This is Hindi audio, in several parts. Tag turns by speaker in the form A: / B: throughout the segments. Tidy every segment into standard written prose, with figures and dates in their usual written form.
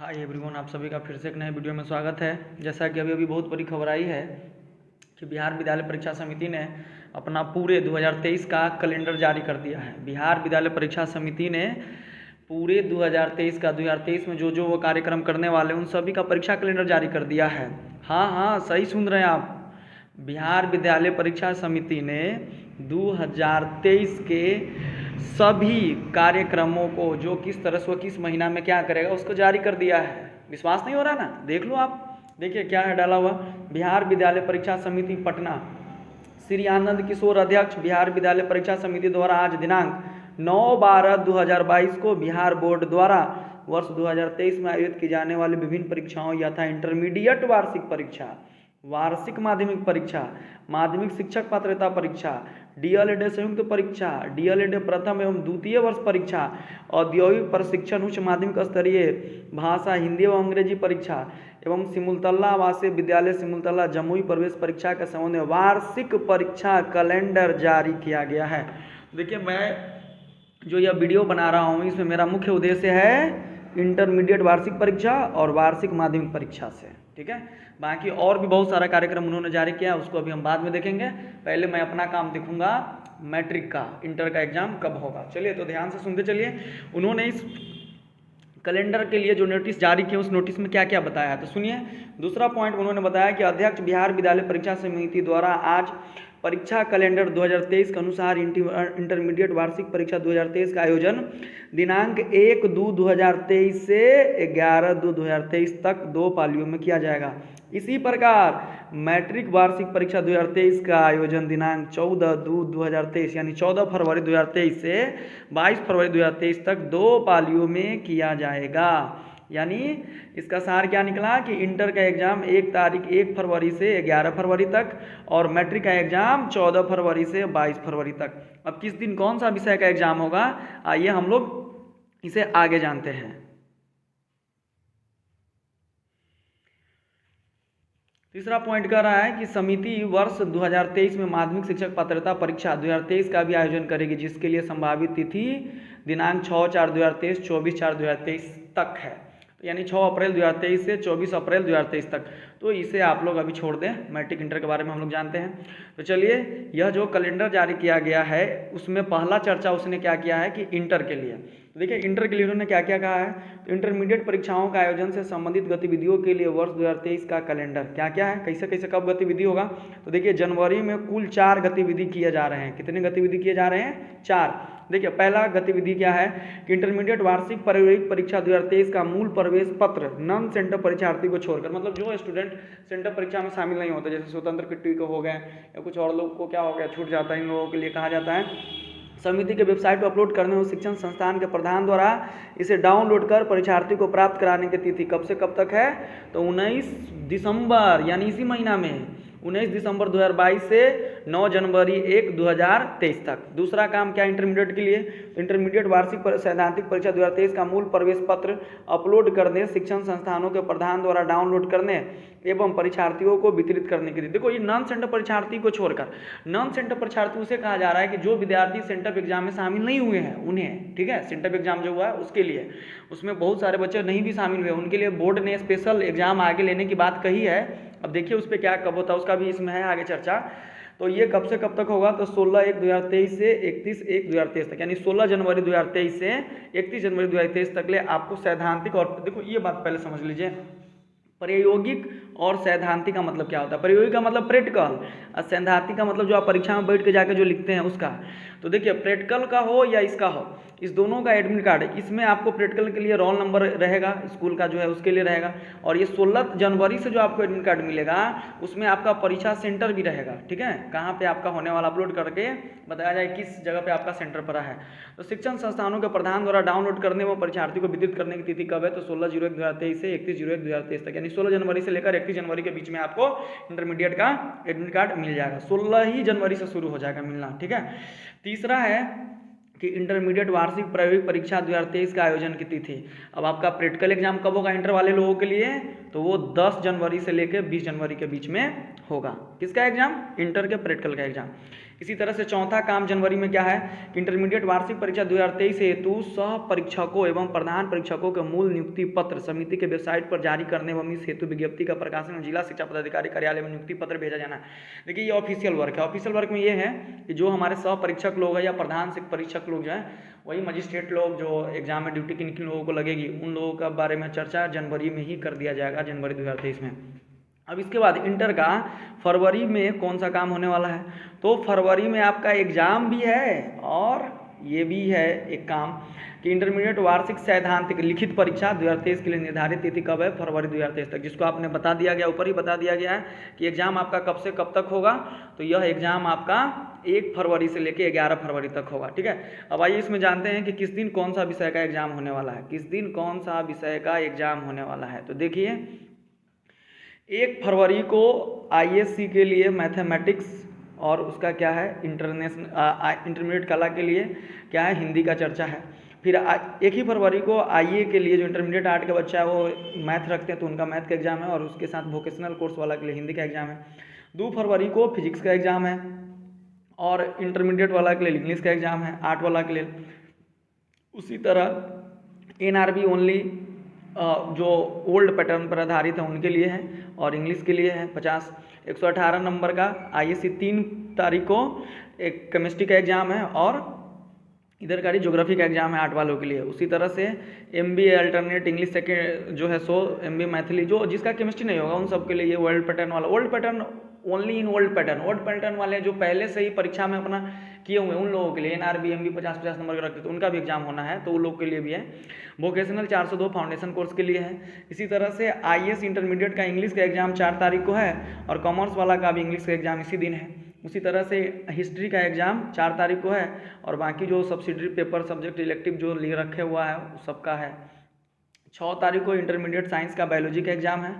A: हाय एवरीवन, आप सभी का फिर से एक नए वीडियो में स्वागत है। जैसा कि अभी बहुत बड़ी खबर आई है कि बिहार विद्यालय परीक्षा समिति ने अपना पूरे 2023 का कैलेंडर जारी कर दिया है। बिहार विद्यालय परीक्षा समिति ने पूरे 2023 में जो वो कार्यक्रम करने वाले उन सभी का परीक्षा कैलेंडर जारी कर दिया है। हाँ, सही सुन रहे हैं आप। बिहार विद्यालय परीक्षा समिति ने 2023 के सभी कार्यक्रमों को जो किस तरह से किस महीना में क्या करेगा उसको जारी कर दिया है। विश्वास नहीं हो रहा ना, देख लो आप। देखिए क्या है डाला हुआ, बिहार विद्यालय परीक्षा समिति पटना, श्री आनंद किशोर अध्यक्ष, बिहार विद्यालय परीक्षा समिति द्वारा आज दिनांक 9/12/2022 को बिहार बोर्ड द्वारा वर्ष 2023 में आयोजित की जाने वाली विभिन्न परीक्षाओं यथा इंटरमीडिएट वार्षिक परीक्षा, वार्षिक माध्यमिक परीक्षा, माध्यमिक शिक्षक पात्रता परीक्षा, डीएलएड संयुक्त परीक्षा, डीएलएड प्रथम एवं द्वितीय वर्ष परीक्षा, औद्योगिक प्रशिक्षण उच्च माध्यमिक स्तरीय भाषा हिंदी एवं अंग्रेजी परीक्षा एवं सिमुलतला आवासीय विद्यालय सिमुलतला जमुई प्रवेश परीक्षा के संबंध में वार्षिक परीक्षा कैलेंडर जारी किया गया है। देखिए मैं जो यह वीडियो बना रहा हूँ इसमें मेरा मुख्य उद्देश्य है इंटरमीडिएट वार्षिक परीक्षा और वार्षिक माध्यमिक परीक्षा से, ठीक है। बाकी और भी बहुत सारा कार्यक्रम उन्होंने जारी किया, उसको अभी हम बाद में देखेंगे। पहले मैं अपना काम देखूंगा, मैट्रिक का, इंटर का एग्जाम कब होगा। चलिए तो ध्यान से सुनते चलिए। उन्होंने इस कैलेंडर के लिए जो नोटिस जारी किया उस नोटिस में क्या क्या बताया है तो सुनिए। दूसरा पॉइंट उन्होंने बताया कि अध्यक्ष बिहार विद्यालय परीक्षा समिति द्वारा आज परीक्षा कैलेंडर 2023 के अनुसार इंटरमीडिएट वार्षिक परीक्षा 2023 का आयोजन दिनांक 1/2/2023 से 11/2/2023 तक 2 पालियों में किया जाएगा। इसी प्रकार मैट्रिक वार्षिक परीक्षा 2023 का आयोजन दिनांक 14/2/2023 यानी 14 फरवरी 2023 से 22 फरवरी 2023 तक 2 पालियों में किया जाएगा। यानी इसका सार क्या निकला कि इंटर का एग्जाम 1 फरवरी से 11 फरवरी तक और मैट्रिक का एग्जाम 14 फरवरी से 22 फरवरी तक। अब किस दिन कौन सा विषय का एग्जाम होगा, आइए हम लोग इसे आगे जानते हैं। तीसरा पॉइंट कह रहा है कि समिति वर्ष 2023 में माध्यमिक शिक्षक पात्रता परीक्षा 2023 का भी आयोजन करेगी, जिसके लिए संभावित तिथि दिनांक 6/4/2023 24/4/2023 तक है। यानी 6 अप्रैल 2023 से 24 अप्रैल 2023 तक। तो इसे आप लोग अभी छोड़ दें, मैट्रिक इंटर के बारे में हम लोग जानते हैं। तो चलिए, यह जो कैलेंडर जारी किया गया है उसमें पहला चर्चा उसने क्या किया है कि इंटर के लिए। तो देखिए इंटर के लिए उन्होंने क्या क्या कहा है। तो इंटरमीडिएट परीक्षाओं का आयोजन से संबंधित गतिविधियों के लिए वर्ष 2023 का कैलेंडर क्या क्या है, कैसे कैसे कब गतिविधि होगा। तो देखिए जनवरी में कुल 4 गतिविधि किए जा रहे हैं। कितने गतिविधि किए जा रहे हैं? 4। देखिए पहला गतिविधि क्या है कि इंटरमीडिएट वार्षिक प्रायोगिक परीक्षा 2023 का मूल प्रवेश पत्र नॉन सेंटर परीक्षार्थी को छोड़कर, मतलब जो स्टूडेंट सेंटर परीक्षा में शामिल नहीं होते, जैसे स्वतंत्र किट्टी को हो गए या कुछ और लोग को क्या हो गया छूट जाता है, इन लोगों के लिए कहा जाता है समिति के वेबसाइट पर अपलोड करने और शिक्षण संस्थान के प्रधान द्वारा इसे डाउनलोड कर परीक्षार्थी को प्राप्त कराने की तिथि कब से कब तक है तो 19 दिसंबर यानी इसी महीना में 19 दिसंबर 2022 से 9 जनवरी 2023 तक। दूसरा काम क्या इंटरमीडिएट के लिए, इंटरमीडिएट वार्षिक सैद्धांतिक परीक्षा 2023 का मूल प्रवेश पत्र अपलोड करने, शिक्षण संस्थानों के प्रधान द्वारा डाउनलोड करने एवं परीक्षार्थियों को वितरित करने के लिए। देखो ये नॉन सेंटर परीक्षार्थी को छोड़कर, नॉन सेंटर परीक्षार्थी उसे कहा जा रहा है कि जो विद्यार्थी सेंटर एग्जाम में शामिल नहीं हुए हैं उन्हें, ठीक है, सेंटर एग्जाम जो हुआ है उसके लिए, उसमें बहुत सारे बच्चे नहीं भी शामिल हुए, उनके लिए बोर्ड ने स्पेशल एग्जाम आगे लेने की बात कही है। अब देखिए उस पर क्या कब होता है उसका भी इसमें है आगे चर्चा। तो ये कब से कब तक होगा तो 16/1/2023 से 31/1/2023 तक, यानी 16 जनवरी 2023 से 31 जनवरी 2023 तक ले आपको सैद्धांतिक। और देखो ये बात पहले समझ लीजिए, प्रायोगिक और सैद्धांतिक का मतलब क्या होता है। प्रायोगिक का मतलब प्रैक्टिकल और सैद्धांतिक का मतलब जो आप परीक्षा में बैठ के जाके जो लिखते हैं उसका। तो देखिए प्रैक्टिकल का हो या इसका हो, इस दोनों का एडमिट कार्ड है। इसमें आपको प्रैक्टिकल के लिए रोल नंबर रहेगा, स्कूल का जो है उसके लिए रहेगा, और ये 16 जनवरी से जो आपको एडमिट कार्ड मिलेगा उसमें आपका परीक्षा सेंटर भी रहेगा, ठीक है, कहाँ पे आपका होने वाला अपलोड करके बताया जाए किस जगह पे आपका सेंटर पड़ा है। तो शिक्षण संस्थानों के प्रधान द्वारा डाउनलोड करने व परीक्षार्थी को वितरित करने की तिथि कब है तो 16/01/2023 से 31/01/2023 तक, यानी 16 जनवरी से लेकर 31 जनवरी के बीच में आपको इंटरमीडिएट का एडमिट कार्ड मिल जाएगा। 16 ही जनवरी से शुरू हो जाएगा मिलना, ठीक है। तीसरा है कि इंटरमीडिएट वार्षिक प्रायोगिक परीक्षा 2023 का आयोजन की तिथि। अब आपका प्रैक्टिकल एग्जाम कब होगा इंटर वाले लोगों के लिए तो वो 10 जनवरी से लेकर 20 जनवरी के बीच में होगा। किसका एग्जाम? इंटर के प्रैक्टिकल का एग्जाम। इसी तरह से चौथा काम जनवरी में क्या है कि इंटरमीडिएट वार्षिक परीक्षा 2023 हेतु सह परीक्षकों एवं प्रधान परीक्षकों के मूल नियुक्ति पत्र समिति के वेबसाइट पर जारी करने एवं इस हेतु विज्ञप्ति का प्रकाशन जिला शिक्षा पदाधिकारी कार्यालय में नियुक्ति पत्र भेजा जाना है। देखिए ये ऑफिशियल वर्क है। ऑफिशियल वर्क में ये है कि जो हमारे सह परीक्षक लोग हैं या प्रधान परीक्षक लोग जो हैं वही मजिस्ट्रेट लोग जो एग्जाम में ड्यूटी किन किन लोगों को लगेगी उन लोगों के बारे में चर्चा जनवरी में ही कर दिया जाएगा, जनवरी 2023 में। अब इसके बाद इंटर का फरवरी में कौन सा काम होने वाला है, तो फरवरी में आपका एग्ज़ाम भी है और ये भी है एक काम कि इंटरमीडिएट वार्षिक सैद्धांतिक लिखित परीक्षा 2023 के लिए निर्धारित तिथि कब है, फरवरी 2023 तक, जिसको आपने बता दिया गया, ऊपर ही बता दिया गया है कि एग्ज़ाम आपका कब से कब तक होगा। तो यह एग्ज़ाम आपका 1 फरवरी से लेकर 11 फरवरी तक होगा। ठीक है, अब आइए इसमें जानते हैं कि किस दिन कौन सा विषय का एग्ज़ाम होने वाला है, किस दिन कौन सा विषय का एग्ज़ाम होने वाला है। तो देखिए 1 फरवरी को आईएससी के लिए मैथमेटिक्स और उसका क्या है इंटरमीडिएट कला के लिए क्या है हिंदी का चर्चा है। फिर 1 ही फरवरी को आईए के लिए जो इंटरमीडिएट आर्ट का बच्चा है वो मैथ रखते हैं तो उनका मैथ का एग्ज़ाम है और उसके साथ वोकेशनल कोर्स वाला के लिए हिंदी का एग्ज़ाम है। 2 फरवरी को फिजिक्स का एग्ज़ाम है और इंटरमीडिएट वाला के लिए इंग्लिश का एग्ज़ाम है, आर्ट वाला के लिए। उसी तरह एनआरबी ओनली जो ओल्ड पैटर्न पर आधारित है उनके लिए है और इंग्लिश के लिए है 50। 118 नंबर का आईएससी 3 तारीख को एक केमिस्ट्री का एग्ज़ाम है और इधर का ज्योग्राफी का एग्ज़ाम है 8 वालों के लिए। उसी तरह से एमबीए अल्टरनेट इंग्लिश सेकेंड जो है एमबीए मैथिली जो जिसका केमिस्ट्री नहीं होगा उन सब के लिए ये ओल्ड पैटर्न वाला, old pattern only in old pattern वाले जो पहले से ही परीक्षा में अपना किए हुए उन लोगों के लिए एनआरबी एमबी 50-50 नंबर के रखते तो उनका भी एग्जाम होना है तो उन लोगों के लिए भी है। वोकेशनल 402 फाउंडेशन कोर्स के लिए है। इसी तरह से आईएएस इंटरमीडिएट का इंग्लिश का एग्जाम 4 तारीख को है और कॉमर्स वाला का भी इंग्लिश का एग्जाम इसी दिन है। उसी तरह से हिस्ट्री का एग्ज़ाम 4 तारीख को है और बाकी जो सब्सिडरी पेपर सब्जेक्ट इलेक्टिव जो लिए रखे हुआ है सबका है। 6 तारीख को इंटरमीडिएट साइंस का बायोलॉजी का एग्ज़ाम है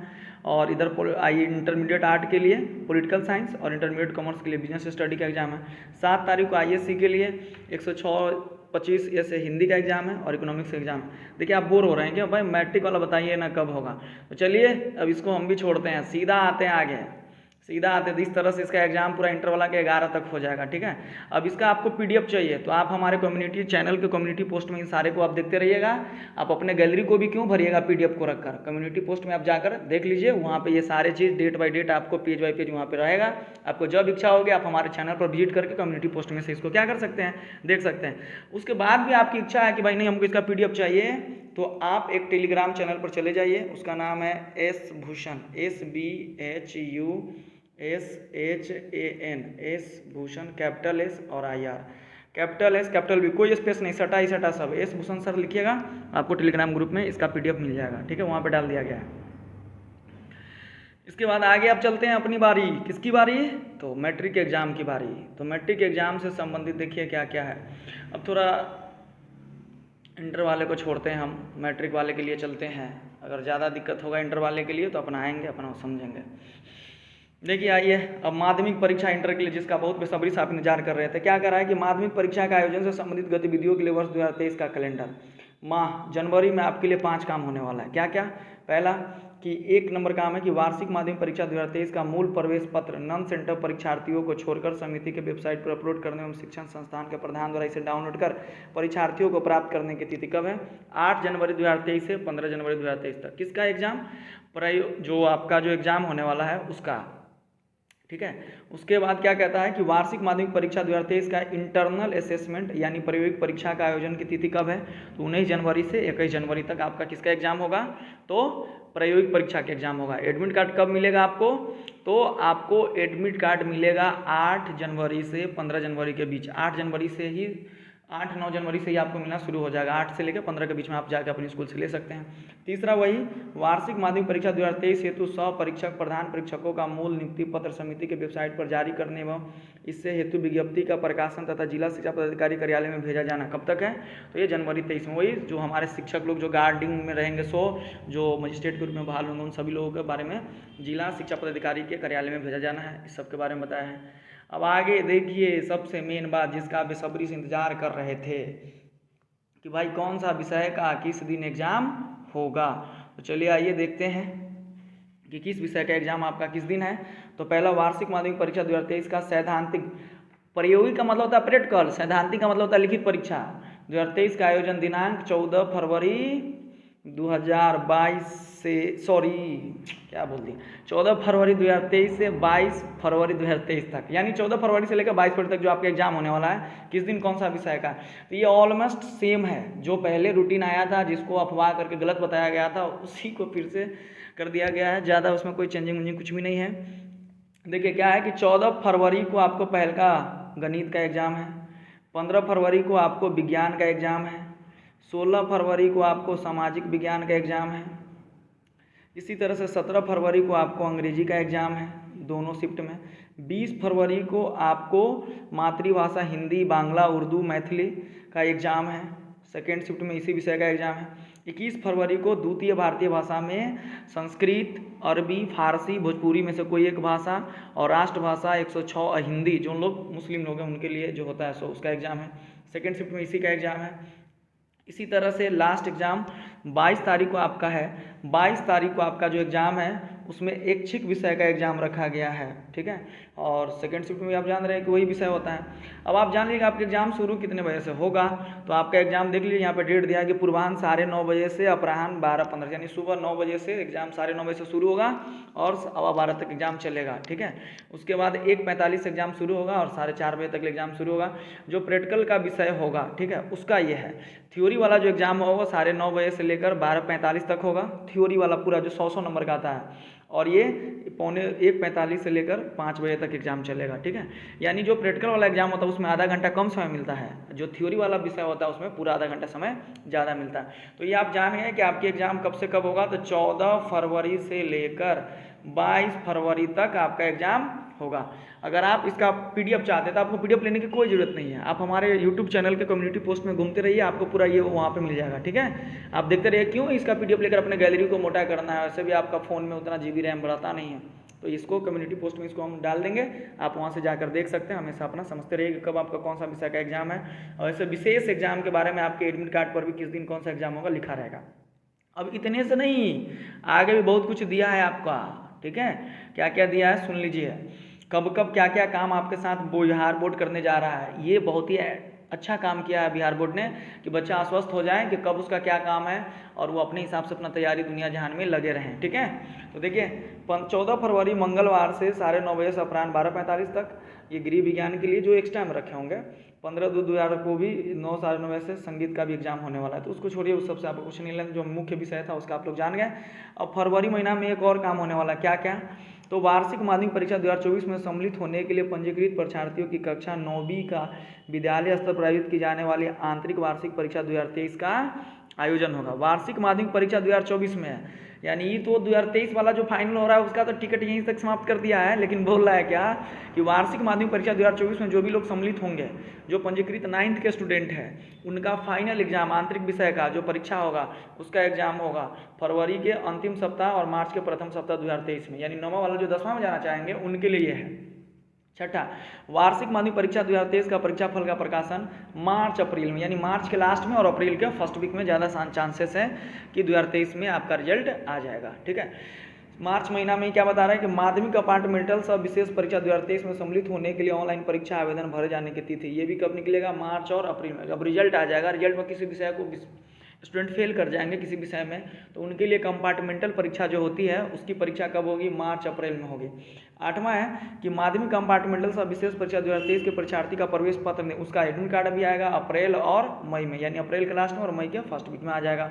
A: और इधर आई इंटरमीडिएट आर्ट के लिए पॉलिटिकल साइंस और इंटरमीडिएट कॉमर्स के लिए बिजनेस स्टडी का एग्ज़ाम है। 7 तारीख को आईएससी के लिए 106-25 ऐसे हिंदी का एग्ज़ाम है और इकोनॉमिक्स का एग्ज़ाम है। देखिए आप बोर हो रहे हैं क्या भाई मैट्रिक वाला बताइए ना कब होगा, तो चलिए अब इसको हम भी छोड़ते हैं, सीधा आते हैं आगे, सीधा आते तो इस तरह से इसका एग्जाम पूरा इंटर वाला के 11 तक हो जाएगा। ठीक है, अब इसका आपको पीडीएफ चाहिए तो आप हमारे कम्युनिटी चैनल के कम्युनिटी पोस्ट में इन सारे को आप देखते रहिएगा। आप अपने गैलरी को भी क्यों भरिएगा पीडीएफ को रखकर, कम्युनिटी पोस्ट में आप जाकर देख लीजिए, वहाँ पे ये सारे चीज़ डेट बाय डेट आपको पेज बाय पेज वहाँ पे रहेगा। आपको जब इच्छा होगी आप हमारे चैनल पर विजिट करके कम्युनिटी पोस्ट में से इसको क्या कर सकते हैं, देख सकते हैं। उसके बाद भी आपकी इच्छा है कि भाई नहीं हमको इसका पीडीएफ चाहिए तो आप एक टेलीग्राम चैनल पर चले जाइए, उसका नाम है S Bhushan, SBHUSHAN Bhushan, capital S और IR, capital S capital B, कोई स्पेस नहीं, सटा ही सटा सब, एस भूषण सर लिखिएगा, आपको टेलीग्राम ग्रुप में इसका पीडीएफ मिल जाएगा। ठीक है, वहाँ पे डाल दिया गया है। इसके बाद आगे आप चलते हैं अपनी बारी, किसकी बारी, तो मैट्रिक एग्जाम की बारी। तो मैट्रिक एग्जाम से संबंधित देखिए क्या क्या है। अब थोड़ा इंटर वाले को छोड़ते हैं, हम मैट्रिक वाले के लिए चलते हैं। अगर ज़्यादा दिक्कत होगा इंटर वाले के लिए तो अपना आएंगे, अपना समझेंगे। देखिए आइए अब माध्यमिक परीक्षा इंटर के लिए जिसका बहुत बेसब्री से आप इंतजार कर रहे थे, क्या कर रहा है कि माध्यमिक परीक्षा के आयोजन से संबंधित गतिविधियों के लिए वर्ष 2023 का कैलेंडर माह जनवरी में आपके लिए 5 काम होने वाला है। क्या क्या, पहला कि 1 नंबर काम है कि वार्षिक माध्यमिक परीक्षा 2023 का मूल प्रवेश पत्र नॉन सेंटर परीक्षार्थियों को छोड़कर समिति के वेबसाइट पर अपलोड करने एवं शिक्षण संस्थान के प्रधान द्वारा इसे डाउनलोड कर परीक्षार्थियों को प्राप्त करने की तिथि कब है, 8 जनवरी 2023 से 15 जनवरी 2023 तक। किसका एग्जाम, जो आपका जो एग्जाम होने वाला है उसका। ठीक है, उसके बाद क्या कहता है कि वार्षिक माध्यमिक परीक्षा 2023 का इंटरनल असेसमेंट यानी प्रायोगिक परीक्षा का आयोजन की तिथि कब है, तो 19 जनवरी से 21 जनवरी तक आपका किसका एग्जाम होगा, तो प्रायोगिक परीक्षा का एग्जाम होगा। एडमिट कार्ड कब मिलेगा आपको, तो आपको एडमिट कार्ड मिलेगा 8 जनवरी से 15 जनवरी के बीच। 8 जनवरी से ही 8-9 जनवरी से ही आपको मिलना शुरू हो जाएगा, 8 से लेकर 15 के बीच में आप जाकर अपने स्कूल से ले सकते हैं। तीसरा वही वार्षिक माध्यमिक परीक्षा 2023 हेतु सह परीक्षक प्रधान परीक्षकों का मूल नियुक्ति पत्र समिति के वेबसाइट पर जारी करने एवं इससे हेतु विज्ञप्ति का प्रकाशन तथा जिला शिक्षा पदाधिकारी कार्यालय में भेजा जाना कब तक है, तो ये जनवरी 23 में। वही जो हमारे शिक्षक लोग जो गार्डिंग में रहेंगे जो मजिस्ट्रेट के रूप में बहाल होंगे उन सभी लोगों के बारे में जिला शिक्षा पदाधिकारी के कार्यालय में भेजा जाना है, इस सब के बारे में बताया है। अब आगे देखिए सबसे मेन बात जिसका आप बेसब्री से इंतजार कर रहे थे कि भाई कौन सा विषय का किस दिन एग्जाम होगा, तो चलिए आइए देखते हैं कि किस विषय का एग्जाम आपका किस दिन है। तो पहला वार्षिक माध्यमिक परीक्षा 2023 का सैद्धांतिक प्रायोगिक का मतलब होता है प्रैक्टिकल, सैद्धांतिक का मतलब होता है लिखित परीक्षा। 2023 का आयोजन दिनांक 14 फरवरी 2022 से, सॉरी क्या बोल दी, 14 फरवरी 2023 से 22 फरवरी 2023 तक, यानी 14 फरवरी से लेकर 22 फरवरी तक जो आपका एग्जाम होने वाला है, किस दिन कौन सा विषय का। तो ये ऑलमोस्ट सेम है, जो पहले रूटीन आया था जिसको अफवाह करके गलत बताया गया था उसी को फिर से कर दिया गया है, ज़्यादा उसमें कोई चेंजिंग कुछ भी नहीं है। देखिए क्या है कि 14 फरवरी को आपको पहल का गणित का एग्ज़ाम है, 15 फरवरी को आपको विज्ञान का एग्ज़ाम है, 16 फरवरी को आपको सामाजिक विज्ञान का एग्ज़ाम है, इसी तरह से 17 फरवरी को आपको अंग्रेजी का एग्ज़ाम है दोनों शिफ्ट में, 20 फरवरी को आपको मातृभाषा हिंदी बांग्ला उर्दू मैथिली का एग्ज़ाम है, सेकेंड शिफ्ट में इसी विषय का एग्ज़ाम है। 21 फरवरी को द्वितीय भारतीय भाषा में संस्कृत अरबी फारसी भोजपुरी में से कोई एक भाषा और राष्ट्रभाषा 106 हिंदी, जो लोग मुस्लिम लोग हैं उनके लिए जो होता है सो उसका एग्ज़ाम है, सेकेंड शिफ्ट में इसी का एग्ज़ाम है। इसी तरह से लास्ट एग्ज़ाम 22 तारीख को आपका है, 22 तारीख को आपका जो एग्ज़ाम है उसमें ऐच्छिक विषय का एग्ज़ाम रखा गया है, ठीक है, और सेकेंड शिफ्ट में आप जान रहे हैं कि वही विषय होता है। अब आप जान लीजिएगा आपका एग्ज़ाम शुरू कितने बजे से होगा, तो आपका एग्ज़ाम देख लीजिए यहाँ पे डेट दिया है कि पूर्वाह्न 9:30 बजे से अपराह्न 12:15, यानी सुबह 9 बजे से एग्ज़ाम 9:30 बजे से शुरू होगा और 12:15 तक एग्ज़ाम चलेगा, ठीक है। उसके बाद 1:45 से एग्ज़ाम शुरू होगा और 4:30 बजे तक एग्ज़ाम शुरू होगा। जो प्रैक्टिकल का विषय होगा, ठीक है, उसका ये है, थ्योरी वाला जो एग्ज़ाम होगा 9:30 बजे से लेकर 12:45 तक होगा, थ्योरी वाला पूरा जो 100 नंबर का आता है, और ये 1:45 से लेकर 5 बजे तक एग्ज़ाम चलेगा, ठीक है। यानी जो प्रैक्टिकल वाला एग्ज़ाम होता है उसमें आधा घंटा कम समय मिलता है, जो थ्योरी वाला विषय होता है उसमें पूरा आधा घंटा समय ज़्यादा मिलता है। तो ये आप जान गए कि आपके एग्ज़ाम कब से कब होगा, तो 14 फरवरी से लेकर 22 फरवरी तक आपका एग्ज़ाम होगा। अगर आप इसका PDF चाहते हैं तो आपको PDF लेने की कोई ज़रूरत नहीं है, आप हमारे YouTube चैनल के कम्युनिटी पोस्ट में घूमते रहिए, आपको पूरा ये वहाँ पे मिल जाएगा, ठीक है। आप देखते रहिए, क्यों इसका PDF लेकर अपने गैलरी को मोटा करना है, वैसे भी आपका फ़ोन में उतना GB RAM बढ़ाता नहीं है, तो इसको कम्युनिटी पोस्ट में इसको हम डाल देंगे, आप वहाँ से जाकर देख सकते हैं। हमेशा अपना समझते रहिए कि कब आपका कौन सा विषय का एग्ज़ाम है, और ऐसे विशेष एग्ज़ाम के बारे में आपके एडमिट कार्ड पर भी किस दिन कौन सा एग्ज़ाम होगा लिखा रहेगा। अब इतने से नहीं, आगे भी बहुत कुछ दिया है आपका, ठीक है, क्या क्या दिया है सुन लीजिए। कब कब क्या क्या काम आपके साथ बिहार बोर्ड करने जा रहा है, ये बहुत ही अच्छा काम किया है बिहार बोर्ड ने कि बच्चा आश्वस्त हो जाए कि कब उसका क्या काम है और वो अपने हिसाब से अपना तैयारी दुनिया जहान में लगे रहें, ठीक है। तो देखिए 14 फरवरी मंगलवार से 9:30 बजे से अपराह्न 12:45 तक ये गृह विज्ञान के लिए जो एक्स्ट्रा में रखे होंगे। 15/2/2000 को भी 9 साढ़े 9 बजे से संगीत का भी एग्जाम होने वाला है, तो उसको छोड़िए, उस सबसे आपको कुछ नहीं लेना, जो मुख्य विषय था उसका आप लोग जान गए। अब फरवरी महीना में एक और काम होने वाला है, क्या क्या, तो वार्षिक माध्यमिक परीक्षा 2024 में सम्मिलित होने के लिए पंजीकृत परीक्षार्थियों की कक्षा 9वीं का विद्यालय स्तर पर आयोजित की जाने वाली आंतरिक वार्षिक परीक्षा 2023 का आयोजन होगा। वार्षिक माध्यमिक परीक्षा 2024 में है, यानी ये तो 2023 वाला जो फाइनल हो रहा है उसका तो टिकट यहीं तक समाप्त कर दिया है, लेकिन बोल रहा है क्या कि वार्षिक माध्यमिक परीक्षा 2024 में जो भी लोग सम्मिलित होंगे, जो पंजीकृत 9th के स्टूडेंट हैं, उनका फाइनल एग्जाम आंतरिक विषय का जो परीक्षा होगा उसका एग्जाम होगा फरवरी के अंतिम सप्ताह और मार्च के प्रथम सप्ताह 2023 में, यानी 9वां वाला जो 10वां में जाना चाहेंगे उनके लिए ये है। छठा, वार्षिक माध्यमिक परीक्षा 2023 का परीक्षाफल का प्रकाशन मार्च अप्रैल में, यानी मार्च के लास्ट में और अप्रैल के फर्स्ट वीक में ज़्यादा चांसेस है कि 2023 में आपका रिजल्ट आ जाएगा, ठीक है। मार्च महीना में क्या बता रहा है कि माध्यमिक कंपार्टमेंटल सब विशेष परीक्षा 2023 में सम्मिलित होने के लिए ऑनलाइन परीक्षा आवेदन भरे जाने की तिथि, ये भी कब निकलेगा, मार्च और अप्रैल में। जब रिजल्ट आ जाएगा, रिजल्ट में किसी विषय को स्टूडेंट फेल कर जाएंगे किसी विषय में, तो उनके लिए कंपार्टमेंटल परीक्षा जो होती है उसकी परीक्षा कब होगी, मार्च अप्रैल में होगी। 8वां है कि माध्यमिक कंपार्टमेंटल सब विशेष परीक्षा 2023 के परीक्षार्थी का प्रवेश पत्र में उसका एडमिट कार्ड भी आएगा अप्रैल और मई में, यानी अप्रैल के लास्ट में और मई के फर्स्ट वीक में आ जाएगा।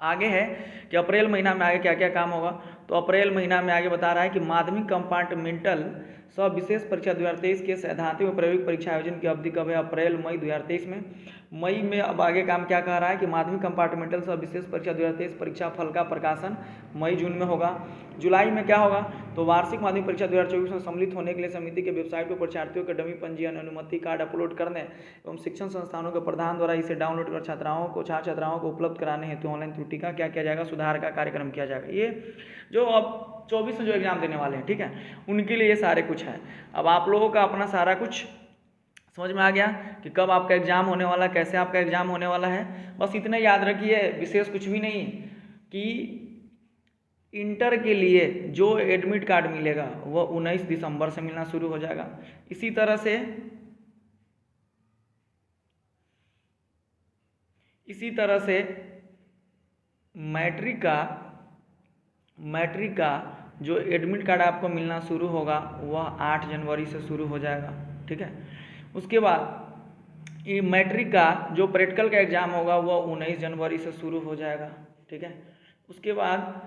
A: आगे है कि अप्रैल महीना में आगे क्या क्या काम होगा, तो अप्रैल महीना में आगे बता रहा है कि माध्यमिक कंपार्टमेंटल सब विशेष परीक्षा 2023 के सैद्धांतिक व प्रायोगिक परीक्षा आयोजन की अवधि कब है, अप्रैल मई 2023 में। मई में अब आगे काम क्या कह रहा है कि माध्यमिक कंपार्टमेंटल सब विशेष परीक्षा 2023 परीक्षा फल का प्रकाशन मई जून में होगा। जुलाई में क्या होगा, तो वार्षिक माध्यमिक परीक्षा 2024 में सम्मिलित होने के लिए समिति के वेबसाइट पर परीक्षार्थियों के डमी पंजीयन अनुमति कार्ड अपलोड करने एवं शिक्षण संस्थानों के प्रधान द्वारा इसे डाउनलोड कर छात्र छात्राओं को उपलब्ध कराने हेतु ऑनलाइन त्रुटि का क्या किया जाएगा, सुधार का कार्यक्रम किया जाएगा। ये जो अब 24 में जो एग्जाम देने वाले हैं, ठीक है, उनके लिए ये सारे कुछ है। अब आप लोगों का अपना सारा कुछ समझ में आ गया कि कब आपका एग्जाम होने वाला है, कैसे आपका एग्जाम होने वाला है। बस इतना याद रखिए, विशेष कुछ भी नहीं, कि इंटर के लिए जो एडमिट कार्ड मिलेगा वह 19 दिसंबर से मिलना शुरू हो जाएगा। इसी तरह से मैट्रिक का जो एडमिट कार्ड आपको मिलना शुरू होगा वह 8 जनवरी से शुरू हो जाएगा। ठीक है, उसके बाद ये मैट्रिक का जो प्रैक्टिकल का एग्ज़ाम होगा वह 19 जनवरी से शुरू हो जाएगा। ठीक है, उसके बाद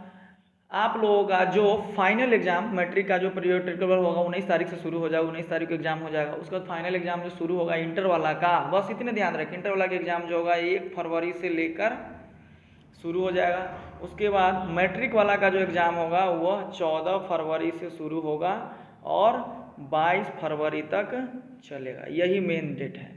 A: आप लोगों का जो फाइनल एग्जाम मैट्रिक का जो प्रैक्टिकल होगा 19 तारीख से शुरू हो जाएगा, 19 तारीख को एग्जाम हो जाएगा। उसके बाद फाइनल एग्जाम जो शुरू होगा इंटर वाला का, बस इतने ध्यान रखें, इंटर वाला का एग्जाम जो होगा 1 फरवरी से लेकर शुरू हो जाएगा। उसके बाद मैट्रिक वाला का जो एग्ज़ाम होगा वह 14 फरवरी से शुरू होगा और 22 फरवरी तक चलेगा। यही मेन डेट है।